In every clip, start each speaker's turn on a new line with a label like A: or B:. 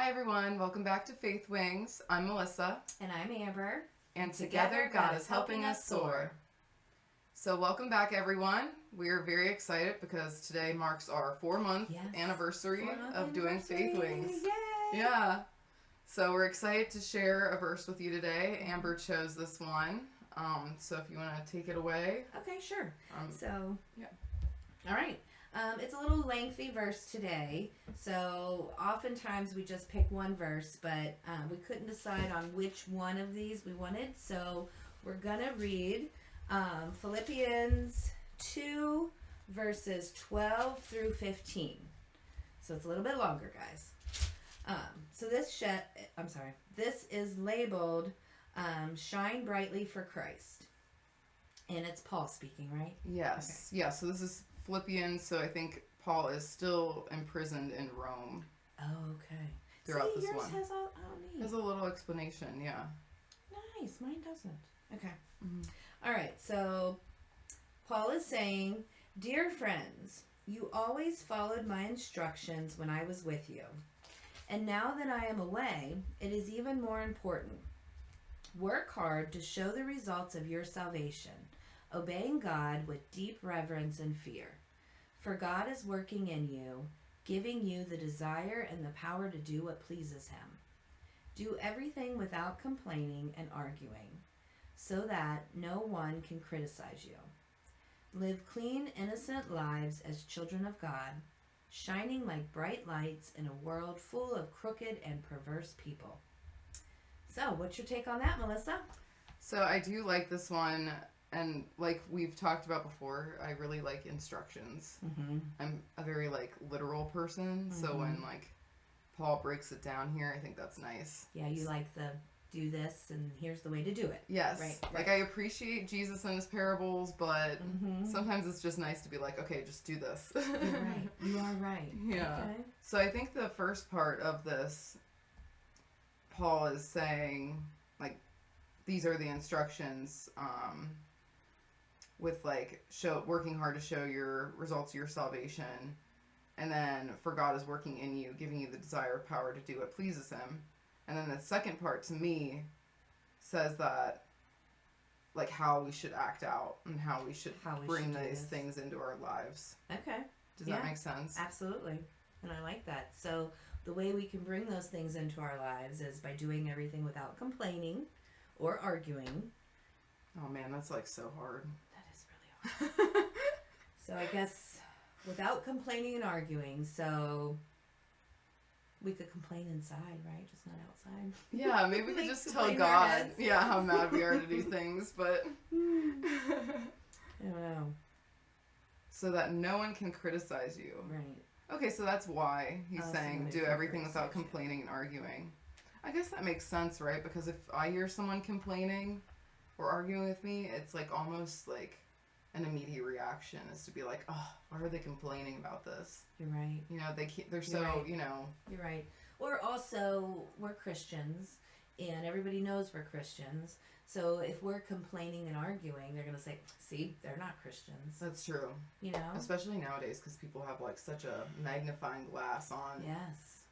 A: Hi everyone, welcome back to Faithwings. I'm Melissa.
B: And I'm Amber.
A: And together God is helping us soar. So welcome back everyone. We're very excited because today marks our 4-month anniversary of doing Faithwings.
B: Yay!
A: Yeah. So we're excited to share a verse with you today. Amber chose this one. So if you want to take it away.
B: Okay, sure.
A: Yeah.
B: All right. It's a little lengthy verse today, so oftentimes we just pick one verse, but we couldn't decide on which one of these we wanted, so we're going to read Philippians 2, verses 12 through 15. So it's a little bit longer, guys. So this is labeled Shine Brightly for Christ. And it's Paul speaking, right?
A: Yes. Okay. Yeah, so this is Philippians, so I think Paul is still imprisoned in Rome.
B: Oh, okay.
A: Throughout this
B: yours
A: one. Has a little explanation, yeah.
B: Nice. Mine doesn't. Okay.
A: Mm-hmm.
B: All right, so Paul is saying, "Dear friends, you always followed my instructions when I was with you. And now that I am away, it is even more important. Work hard to show the results of your salvation, obeying God with deep reverence and fear. For God is working in you, giving you the desire and the power to do what pleases Him. Do everything without complaining and arguing, so that no one can criticize you. Live clean, innocent lives as children of God, shining like bright lights in a world full of crooked and perverse people." So, what's your take on that, Melissa?
A: So I do like this one. And like we've talked about before, I really like instructions.
B: Mm-hmm.
A: I'm a very literal person, so when Paul breaks it down here, I think that's nice.
B: Yeah, you like the do this and here's the way to do it.
A: Yes.
B: Right.
A: Like I appreciate Jesus and his parables, but sometimes it's just nice to be like, okay, just do this.
B: You're right. You are right.
A: Yeah.
B: Okay.
A: So I think the first part of this, Paul is saying, these are the instructions, with working hard to show your results of your salvation, and then for God is working in you, giving you the desire of power to do what pleases Him. And then the second part to me says that how we should act out and how we should bring these things into our lives.
B: Okay.
A: Does that make sense?
B: Absolutely. And I like that. So the way we can bring those things into our lives is by doing everything without complaining or arguing.
A: Oh man, that's so hard.
B: So I guess without complaining and arguing, so we could complain inside, right? Just not outside.
A: Yeah, maybe we could just tell God, how mad we are to do things, but
B: I don't know.
A: So that no one can criticize you.
B: Right.
A: Okay, so that's why he's saying do everything without complaining and arguing. I guess that makes sense, right? Because if I hear someone complaining or arguing with me, it's almost an immediate reaction is to be like, oh, why are they complaining about this?
B: You're right.
A: They're so,
B: right.
A: You're
B: right. Or also, we're Christians, and everybody knows we're Christians. So if we're complaining and arguing, they're going to say, see, they're not Christians.
A: That's true. Especially nowadays, because people have such a magnifying glass on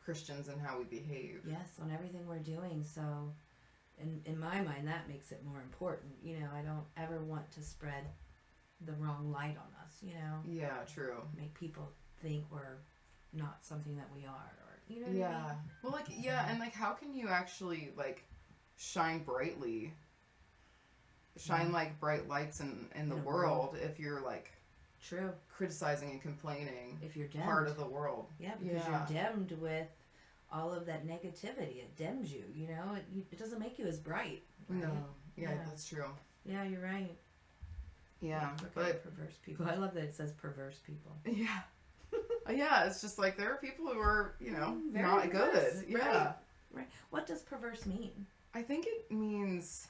A: Christians and how we behave.
B: Yes, on everything we're doing. So in my mind, that makes it more important. I don't ever want to spread the wrong light on us,
A: Yeah, true.
B: Make people think we're not something that we are, or what I mean?
A: Well, and how can you actually shine brightly, like bright lights in the world if you're
B: true
A: criticizing and complaining?
B: If you're dimmed.
A: Part of the world.
B: Yeah, because you're dimmed with all of that negativity. It dims you. It doesn't make you as bright. Right?
A: No. Yeah, that's true.
B: Yeah, you're right.
A: Yeah,
B: but perverse people. I love that it says perverse people.
A: Yeah. Yeah, it's just there are people who are, not
B: perverse.
A: Good. Yeah.
B: Right. What does perverse mean?
A: I think it means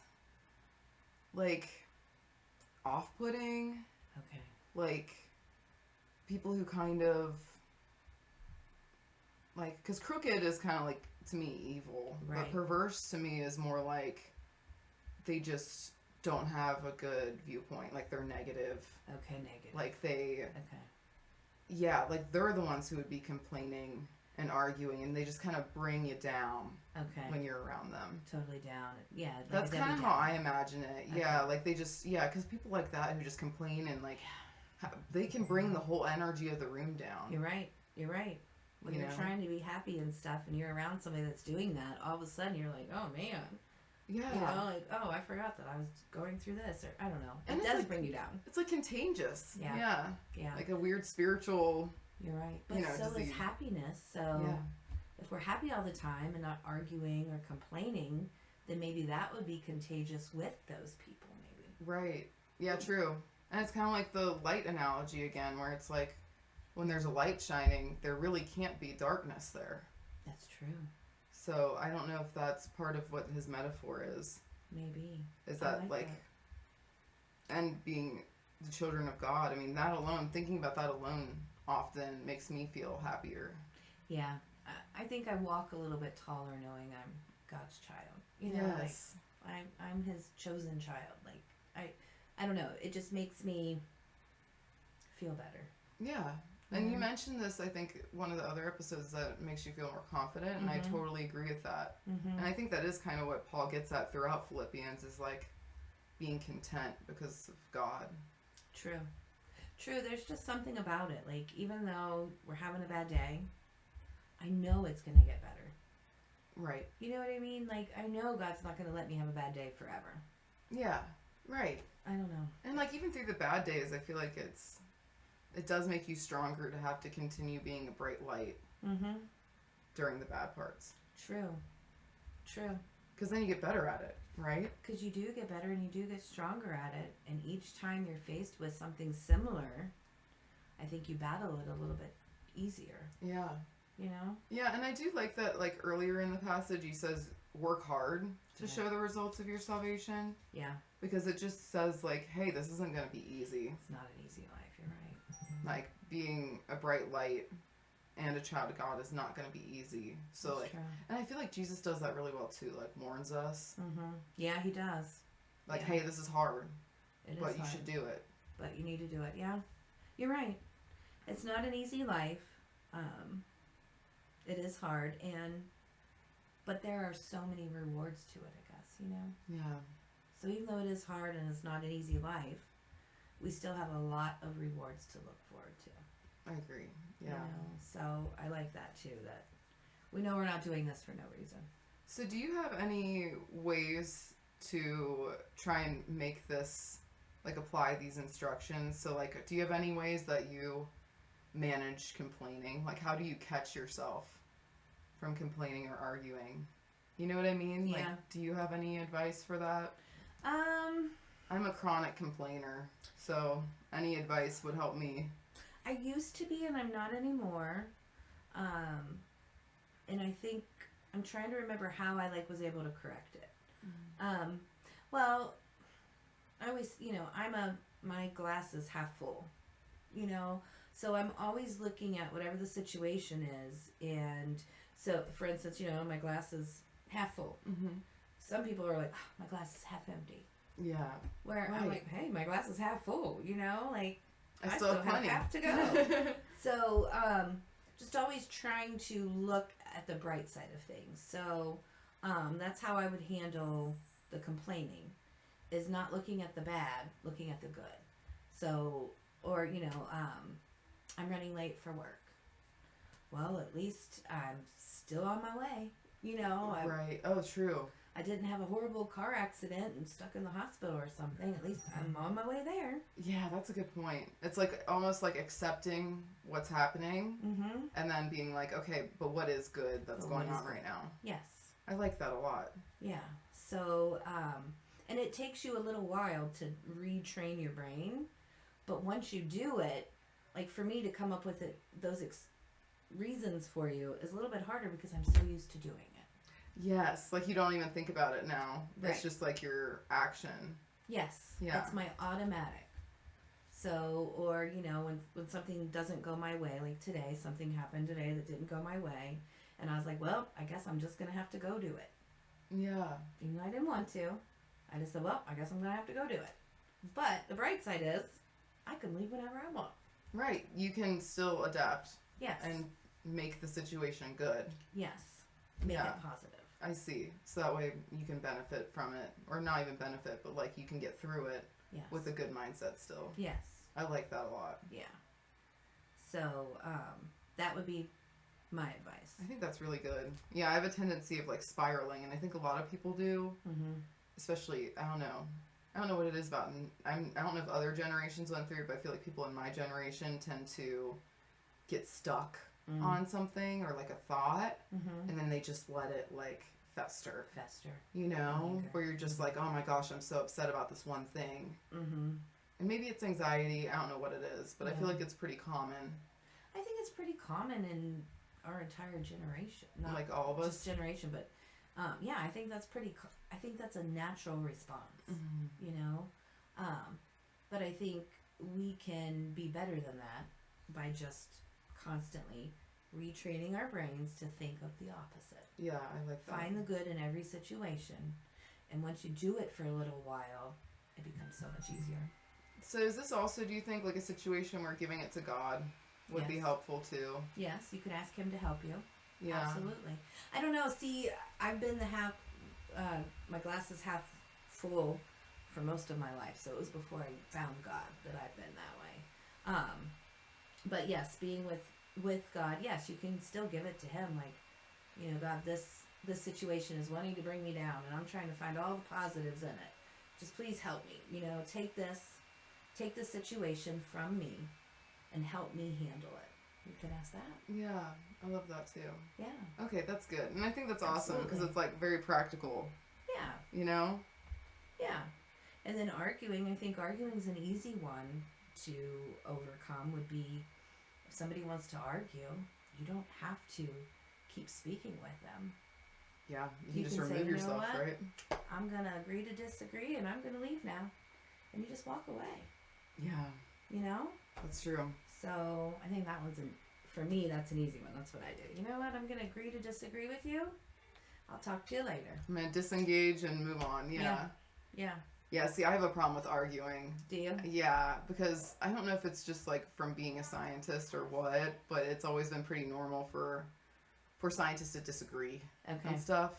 A: off-putting.
B: Okay.
A: People who kind of because crooked is kind of to me evil,
B: right.
A: But perverse to me is more they just don't have a good viewpoint. They're negative.
B: Okay, negative.
A: Okay. Yeah, they're the ones who would be complaining and arguing, and they just kind of bring you down
B: Okay.
A: when you're around them.
B: Totally down. Yeah. Like
A: That's kind of how I imagine it.
B: Okay.
A: Yeah, like they just, because people like that who just complain and like, they can bring the whole energy of the room down.
B: You're right. You're right. When you're trying to be happy and stuff and you're around somebody that's doing that, all of a sudden you're like, oh man.
A: Yeah.
B: You know, like, oh, I forgot that I was going through this, or I don't know.
A: And
B: it does
A: like,
B: bring you down.
A: It's like contagious.
B: Yeah. Yeah.
A: Like a weird spiritual.
B: You're right. But so
A: disease.
B: is happiness. So if we're happy all the time and not arguing or complaining, then maybe that would be contagious with those people, maybe.
A: Right. Yeah, true. And it's kind of like the light analogy again, where it's like, when there's a light shining, there really can't be darkness there.
B: That's true.
A: So I don't know if that's part of what his metaphor is.
B: Maybe.
A: Is that like and being the children of God. I mean, that alone, thinking about that alone often makes me feel happier.
B: Yeah. I think I walk a little bit taller knowing I'm God's child. You know,
A: yes.
B: like I'm his chosen child. Like I don't know. It just makes me feel better.
A: Yeah. And you mentioned this, I think, one of the other episodes, that makes you feel more confident, and I totally agree with that. And I think that is kind of what Paul gets at throughout Philippians, is like being content because of God.
B: True. There's just something about it. Like, even though we're having a bad day, I know it's going to get better.
A: Right.
B: You know what I mean? Like, I know God's not going to let me have a bad day forever.
A: Yeah. Right.
B: I don't know.
A: And like, even through the bad days, I feel like it does make you stronger to have to continue being a bright light during the bad parts.
B: True.
A: Because then you get better at it, right?
B: Because you do get better and you do get stronger at it. And each time you're faced with something similar, I think you battle it a little bit easier.
A: Yeah.
B: You know?
A: Yeah, and I do like that, like, earlier in the passage, he says, work hard to show the results of your salvation.
B: Yeah.
A: Because it just says, like, hey, this isn't going to be easy.
B: It's not an easy life, you're right.
A: Like, being a bright light and a child of God is not going to be easy. So,
B: That's
A: like,
B: true.
A: and I feel like Jesus does that really well, too. Like, warns us.
B: Yeah, he does.
A: Like, hey, this is hard.
B: But
A: you should do it.
B: But you need to do it, yeah. You're right. It's not an easy life. It is hard, but there are so many rewards to it, I guess, you know?
A: Yeah.
B: So even though it is hard and it's not an easy life, we still have a lot of rewards to look forward to.
A: I agree. Yeah.
B: You know? So I like that too, that we know we're not doing this for no reason.
A: So do you have any ways to try and make this, like, apply these instructions? So, like, do you have any ways that you manage complaining? Like, how do you catch yourself from complaining or arguing? You know what I mean?
B: Yeah.
A: Like, do you have any advice for that? I'm a chronic complainer, so any advice would help me.
B: I used to be, and I'm not anymore. And I think I'm trying to remember how I was able to correct it. Well, I always, my glass is half full, so I'm always looking at whatever the situation is. And so, for instance, my glass is half full. Some people are like, oh, my glass is half empty.
A: Yeah.
B: Where I'm like, hey, my glass is half full, I
A: still have plenty.
B: Half to go. So, just always trying to look at the bright side of things. So, that's how I would handle the complaining, is not looking at the bad, looking at the good. So, or, I'm running late for work. Well, at least I'm still on my way,
A: Right. Oh, true.
B: I didn't have a horrible car accident and stuck in the hospital or something. At least I'm on my way there.
A: Yeah, that's a good point. It's like almost like accepting what's happening and then being like, okay, but what is good that's going on right now?
B: Yes.
A: I like that a lot.
B: Yeah. So, and it takes you a little while to retrain your brain. But once you do it, like for me to come up with those reasons for you is a little bit harder because I'm so used to doing it.
A: Yes, like you don't even think about it now.
B: Right.
A: It's just like your action.
B: Yes.
A: Yeah.
B: That's my automatic. So, or, when something doesn't go my way, like today, something happened today that didn't go my way. And I was like, well, I guess I'm just going to have to go do it.
A: Yeah.
B: Even though I didn't want to. I just said, well, I guess I'm going to have to go do it. But the bright side is I can leave whenever I want.
A: Right. You can still adapt.
B: Yes.
A: And make the situation good.
B: Yes. Make
A: Yeah.
B: it positive.
A: I see. So that way you can benefit from it, or not even benefit, but like you can get through it
B: Yes.
A: with a good mindset still.
B: Yes.
A: I like that a lot.
B: Yeah. So, that would be my advice.
A: I think that's really good. Yeah, I have a tendency of like spiraling, and I think a lot of people do.
B: Mm-hmm.
A: Especially, I don't know what it is about. I don't know if other generations went through it, but I feel like people in my generation tend to get stuck on something or like a thought, and then they just let it like fester. You know, where you're just like, oh my gosh, I'm so upset about this one thing. And maybe it's anxiety. I don't know what it is, but I feel like it's pretty common.
B: I think it's pretty common in our entire generation. Not
A: like all of us.
B: Just generation, but yeah, I think that's I think that's a natural response. You know, but I think we can be better than that by just constantly retraining our brains to think of the opposite.
A: Yeah, I like that.
B: Find the good in every situation, and once you do it for a little while, it becomes so much easier.
A: So is this also, do you think, like a situation where giving it to God would be helpful too?
B: Yes, you could ask him to help you.
A: Yeah.
B: Absolutely. I don't know. See, I've been my glass is half full for most of my life, so it was before I found God that I've been that way. But yes, being with God, yes, you can still give it to him. Like, you know, God, this situation is wanting to bring me down, and I'm trying to find all the positives in it. Just please help me. You know, take this situation from me and help me handle it. You could ask that.
A: Yeah, I love that too.
B: Yeah.
A: Okay, that's good. And I think that's awesome because
B: Absolutely.
A: it's like very practical.
B: Yeah.
A: You know?
B: Yeah. And then arguing, I think arguing is an easy one to overcome would be if somebody wants to argue, you don't have to keep speaking with them.
A: Yeah, you
B: You
A: can just
B: can say,
A: remove
B: "You know
A: yourself,
B: what?
A: right?
B: I'm going to agree to disagree and I'm going to leave now. And you just walk away.
A: Yeah,
B: You know?
A: that's true.
B: So I think that for me, that's an easy one. That's what I do. You know what? I'm going to agree to disagree with you. I'll talk to you later.
A: I'm going to disengage and move on. Yeah.
B: Yeah.
A: Yeah, see, I have a problem with arguing.
B: Do you?
A: Yeah, because I don't know if it's just like from being a scientist or what, but it's always been pretty normal for scientists to disagree and stuff.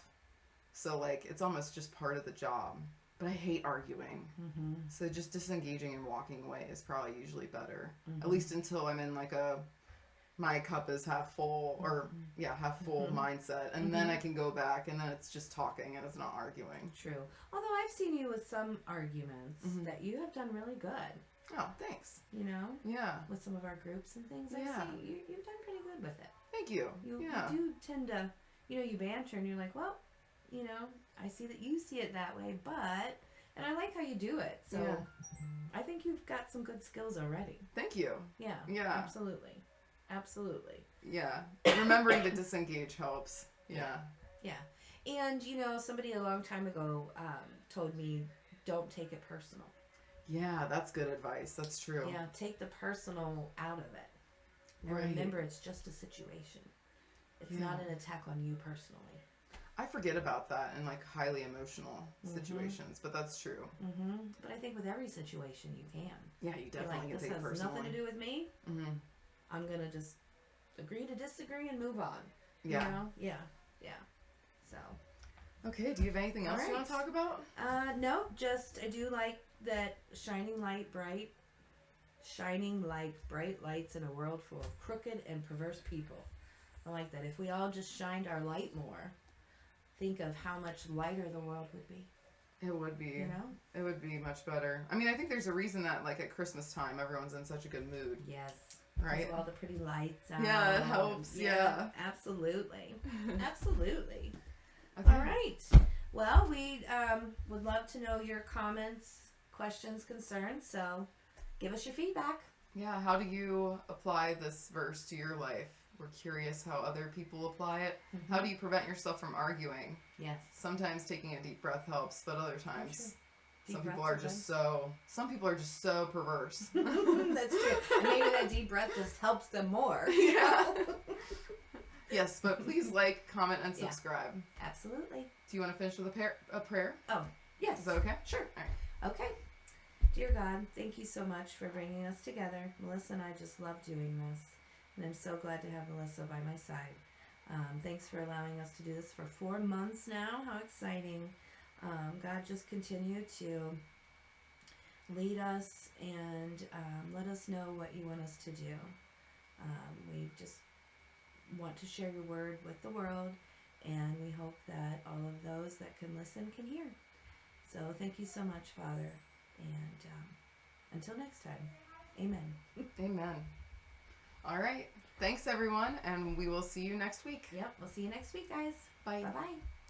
A: So like it's almost just part of the job. But I hate arguing. So just disengaging and walking away is probably usually better. At least until I'm in like my cup is half full or half full mindset, and then I can go back and then it's just talking and it's not arguing.
B: True. Although I've seen you with some arguments that you have done really good.
A: Oh, thanks.
B: You know?
A: Yeah.
B: With some of our groups and things, I've seen you've done pretty good with it.
A: Thank you.
B: You do tend to, you banter and you're like, well, I see that you see it that way, and I like how you do it. So I think you've got some good skills already.
A: Thank you.
B: Yeah.
A: Yeah.
B: Absolutely. Absolutely.
A: Yeah. Remembering to disengage helps. Yeah.
B: Yeah. And, somebody a long time ago told me, don't take it personal.
A: Yeah, that's good advice. That's true.
B: Yeah, take the personal out of it. And remember, it's just a situation. It's not an attack on you personally.
A: I forget about that in like highly emotional situations, but that's true.
B: But I think with every situation you can.
A: Yeah, you definitely can take it personally.
B: This has nothing to do with me. I'm going to just agree to disagree and move on.
A: Yeah.
B: Yeah. So.
A: Okay, do you have anything else you want to talk about?
B: No, just I do like that shining like bright lights in a world full of crooked and perverse people. I like that. If we all just shined our light more, think of how much lighter the world would be.
A: It would be. It would be much better. I mean, I think there's a reason that like at Christmas time everyone's in such a good mood.
B: Yes.
A: Right?
B: All the pretty lights out.
A: Yeah, it helps. Yeah.
B: Absolutely. Absolutely.
A: Okay.
B: All right. Well, we would love to know your comments, questions, concerns. So give us your feedback.
A: Yeah, how do you apply this verse to your life? We're curious how other people apply it. How do you prevent yourself from arguing?
B: Yes.
A: Sometimes taking a deep breath helps, but other times some people are just so perverse.
B: That's true. And maybe that deep breath just helps them more.
A: Yeah. Yes, but please like, comment, and subscribe.
B: Yeah, absolutely.
A: Do you want to finish with a prayer?
B: Oh, yes.
A: Is that okay?
B: Sure.
A: All right.
B: Okay. Dear God, thank you so much for bringing us together. Melissa and I just love doing this. And I'm so glad to have Alyssa by my side. Thanks for allowing us to do this for 4 months now. How exciting. God, just continue to lead us and let us know what you want us to do. We just want to share your word with the world, and we hope that all of those that can listen can hear. So thank you so much, Father, and until next time, amen.
A: Amen. All right. Thanks, everyone, and we will see you next week.
B: Yep, we'll see you next week, guys.
A: Bye.
B: Bye-bye.